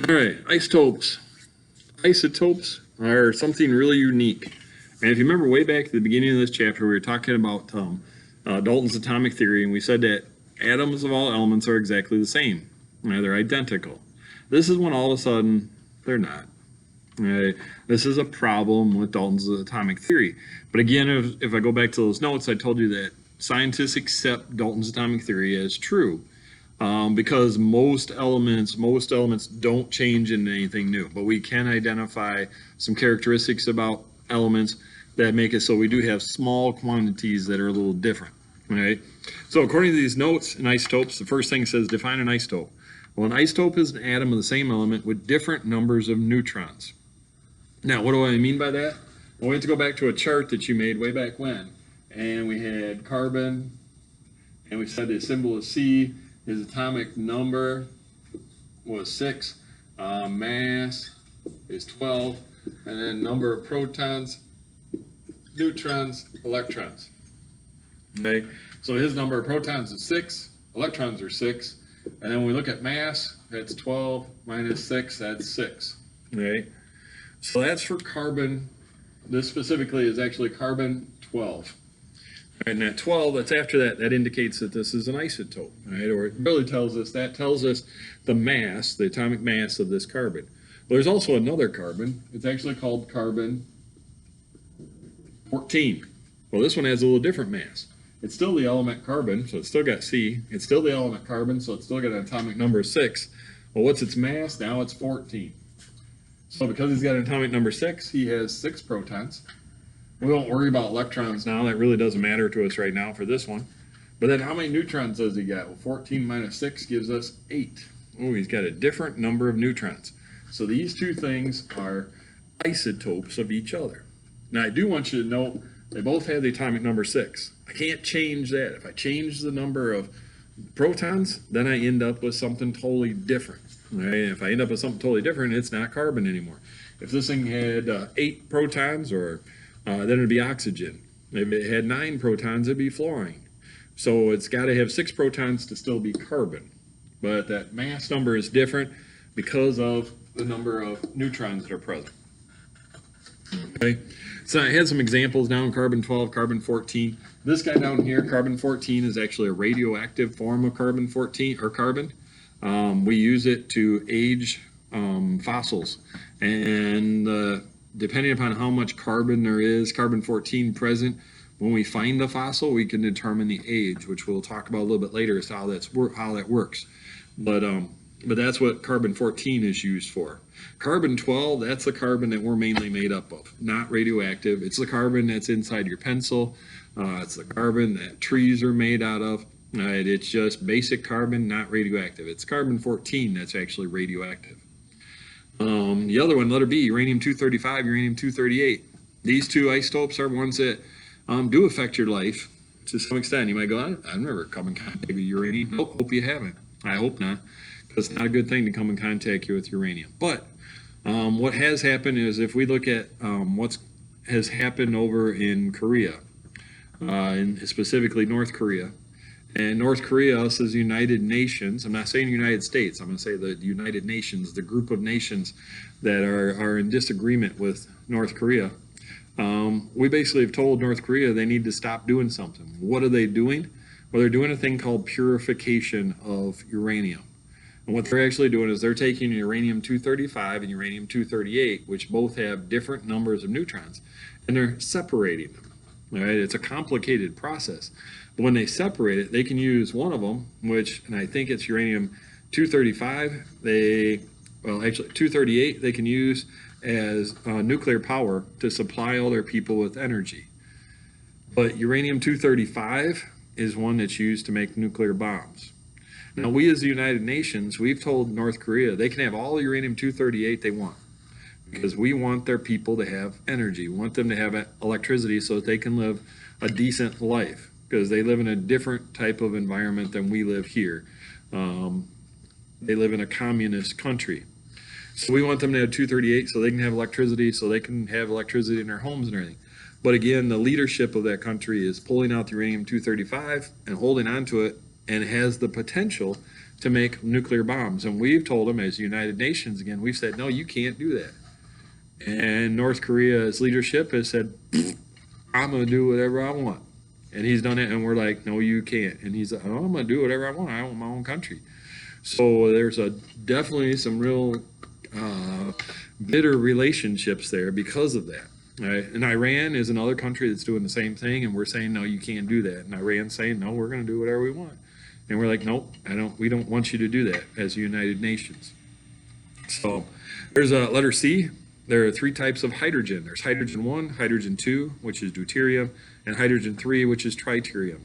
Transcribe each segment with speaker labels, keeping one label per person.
Speaker 1: All right, isotopes. Isotopes are something really unique. And if you remember way back at the beginning of this chapter, we were talking about Dalton's atomic theory, and we said that atoms of all elements are exactly the same. They're identical. This is when all of a sudden they're not. Right? This is a problem with Dalton's atomic theory. But again, if I go back to those notes, I told you that scientists accept Dalton's atomic theory as true. Because most elements don't change into anything new, but we can identify some characteristics about elements that make it so we do have small quantities that are a little different. Right? So according to these notes in isotopes, the first thing says define an isotope. Well, an isotope is an atom of the same element with different numbers of neutrons. Now, what do I mean by that? Well, we have to go back to a chart that you made way back when, and we had carbon, and we said the symbol is C. His atomic number was 6, mass is 12, and then number of protons, neutrons, electrons. Okay, so his number of protons is 6, electrons are 6, and then when we look at mass, that's 12 minus 6, that's 6. Okay, so that's for carbon. This specifically is actually carbon 12. And at 12, that's after that, that indicates that this is an isotope, right? Or it really tells us the mass, the atomic mass of this carbon. Well, there's also another carbon. It's actually called carbon 14. Well, this one has a little different mass. It's still the element carbon, so it's still got C. It's still the element carbon, so it's still got an atomic number 6. Well, what's its mass? Now it's 14. So because he's got an atomic number 6, he has 6 protons. We won't worry about electrons now. That really doesn't matter to us right now for this one. But then how many neutrons does he get? Well, 14 minus 6 gives us 8. Oh, he's got a different number of neutrons. So these two things are isotopes of each other. Now, I do want you to note they both have the atomic number 6. I can't change that. If I change the number of protons, then I end up with something totally different. Right? If I end up with something totally different, it's not carbon anymore. If this thing had 8 protons, or then it'd be oxygen. If it had 9 protons, it'd be fluorine. So it's got to have 6 protons to still be carbon. But that mass number is different because of the number of neutrons that are present. Okay, so I had some examples down: carbon 12, carbon 14. This guy down here, carbon 14, is actually a radioactive form of carbon 14 or carbon. We use it to age fossils, and depending upon how much carbon there is, carbon 14 present, when we find the fossil, we can determine the age, which we'll talk about a little bit later as to how that works. But that's what carbon 14 is used for. Carbon 12, that's the carbon that we're mainly made up of, not radioactive. It's the carbon that's inside your pencil. It's the carbon that trees are made out of. It's just basic carbon, not radioactive. It's carbon 14 that's actually radioactive. The other one, letter B, uranium-235, uranium-238. These two isotopes are ones that do affect your life to some extent. You might go, I've never come in contact with uranium. Nope, hope you haven't. I hope not, because it's not a good thing to come in contact with uranium. But what has happened is, if we look at what has happened over in Korea, and specifically North Korea, and North Korea, us as United Nations, I'm not saying United States, I'm going to say the United Nations, the group of nations that are in disagreement with North Korea, we basically have told North Korea they need to stop doing something. What are they doing? Well, they're doing a thing called purification of uranium. And what they're actually doing is they're taking uranium-235 and uranium-238, which both have different numbers of neutrons, and they're separating them. All right, it's a complicated process. But when they separate it, they can use one of them, and I think it's uranium-235. Actually 238 they can use as nuclear power to supply all their people with energy. But uranium-235 is one that's used to make nuclear bombs. Now, we as the United Nations, we've told North Korea they can have all the uranium-238 they want, because we want their people to have energy. We want them to have electricity so that they can live a decent life, because they live in a different type of environment than we live here. They live in a communist country. So we want them to have 238 so they can have electricity, in their homes and everything. But again, the leadership of that country is pulling out the uranium-235 and holding on to it and has the potential to make nuclear bombs. And we've told them, as United Nations again, we've said, no, you can't do that. And North Korea's leadership has said, I'm going to do whatever I want. And he's done it, and we're like, no, you can't. And he's like, oh, I'm going to do whatever I want. I want my own country. So there's definitely some real bitter relationships there because of that. Right? And Iran is another country that's doing the same thing, and we're saying, no, you can't do that. And Iran's saying, no, we're going to do whatever we want. And we're like, nope, we don't want you to do that as United Nations. So there's a letter C. There are 3 types of hydrogen. There's hydrogen 1, hydrogen 2, which is deuterium, and hydrogen 3, which is tritium.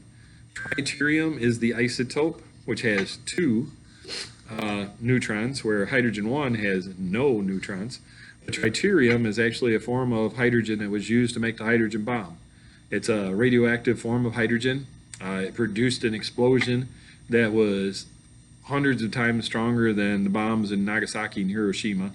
Speaker 1: Tritium is the isotope, which has 2 neutrons, where hydrogen 1 has no neutrons. The tritium is actually a form of hydrogen that was used to make the hydrogen bomb. It's a radioactive form of hydrogen. It produced an explosion that was hundreds of times stronger than the bombs in Nagasaki and Hiroshima.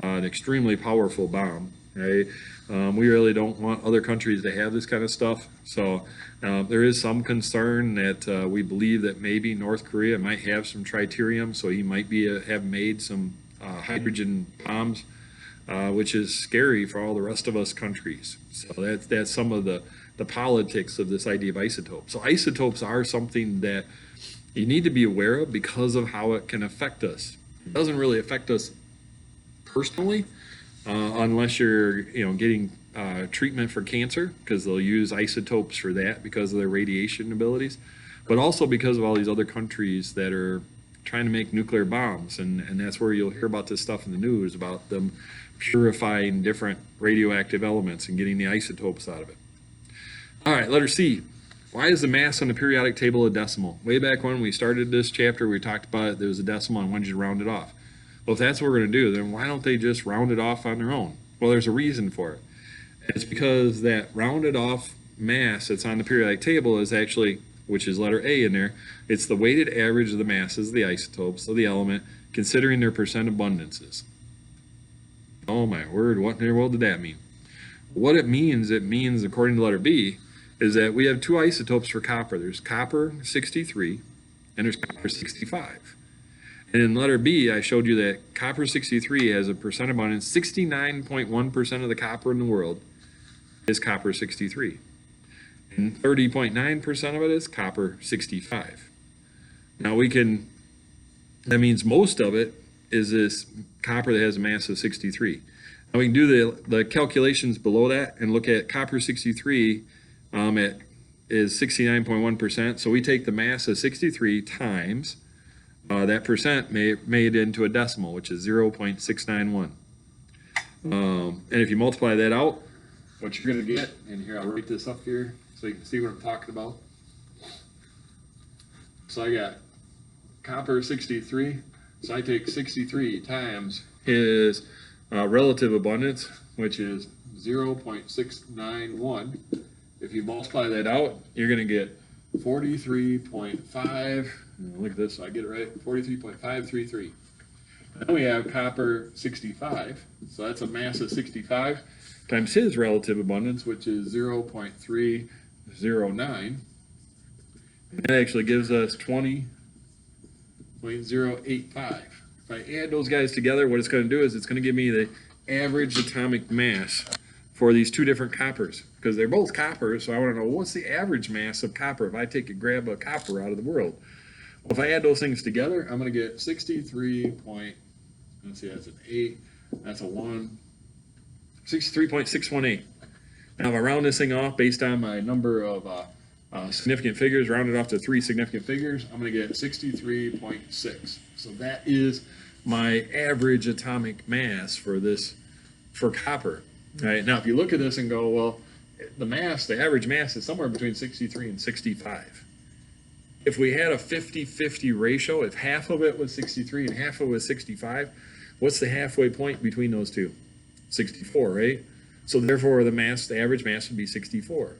Speaker 1: An extremely powerful bomb. Right? We really don't want other countries to have this kind of stuff. So there is some concern that we believe that maybe North Korea might have some tritium, so he might have made some hydrogen bombs, which is scary for all the rest of us countries. So that's some of the politics of this idea of isotopes. So isotopes are something that you need to be aware of because of how it can affect us. It doesn't really affect us personally, unless you're getting treatment for cancer, because they'll use isotopes for that because of their radiation abilities, but also because of all these other countries that are trying to make nuclear bombs, and that's where you'll hear about this stuff in the news about them purifying different radioactive elements and getting the isotopes out of it. All right, letter C. Why is the mass on the periodic table a decimal? Way back when we started this chapter, we talked about it. There was a decimal and when did you round it off? Well, if that's what we're going to do, then why don't they just round it off on their own? Well, there's a reason for it. It's because that rounded off mass that's on the periodic table is actually, which is letter A in there, it's the weighted average of the masses of the isotopes of the element considering their percent abundances. Oh my word, what in the world did that mean? What it means, according to letter B, is that we have 2 isotopes for copper. There's copper 63 and there's copper 65. And in letter B, I showed you that copper 63 has a percent abundance. 69.1% of the copper in the world is copper 63. And 30.9% of it is copper 65. Now that means most of it is this copper that has a mass of 63. Now we can do the calculations below that and look at copper 63 is 69.1%. So we take the mass of 63 times that percent made into a decimal, which is 0.691. And if you multiply that out, what you're going to get, and here I'll write this up here so you can see what I'm talking about. So I got copper 63. So I take 63 times his relative abundance, which is 0.691. If you multiply that out, you're going to get 43.5. Look at this, so I get it right. 43.533. Then we have copper 65. So that's a mass of 65 times his relative abundance, which is 0.309. And that actually gives us 20.085. If I add those guys together, what it's going to do is it's going to give me the average atomic mass for these 2 different coppers, because they're both copper. So I want to know, what's the average mass of copper if I grab a copper out of the world? Well, if I add those things together, I'm going to get 63. Let's see, that's an 8, that's a 1, 63.618. Now if I round this thing off based on my number of significant figures, round it off to 3 significant figures, I'm going to get 63.6. So that is my average atomic mass for copper. Right? Now if you look at this and go, well, the average mass is somewhere between 63 and 65. If we had a 50-50 ratio, if half of it was 63 and half of it was 65, what's the halfway point between those two? 64, right? So therefore the average mass would be 64.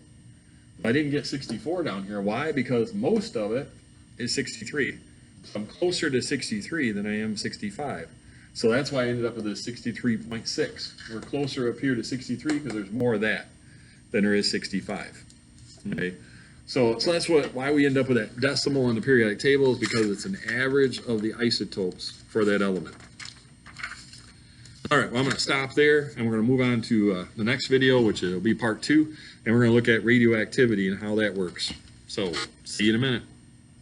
Speaker 1: I didn't get 64 down here. Why? Because most of it is 63. So I'm closer to 63 than I am 65. So that's why I ended up with a 63.6. We're closer up here to 63 because there's more of that than there is 65. Okay. So that's why we end up with that decimal in the periodic table, is because it's an average of the isotopes for that element. All right, well, I'm going to stop there, and we're going to move on to the next video, which will be part 2, and we're going to look at radioactivity and how that works. So, see you in a minute.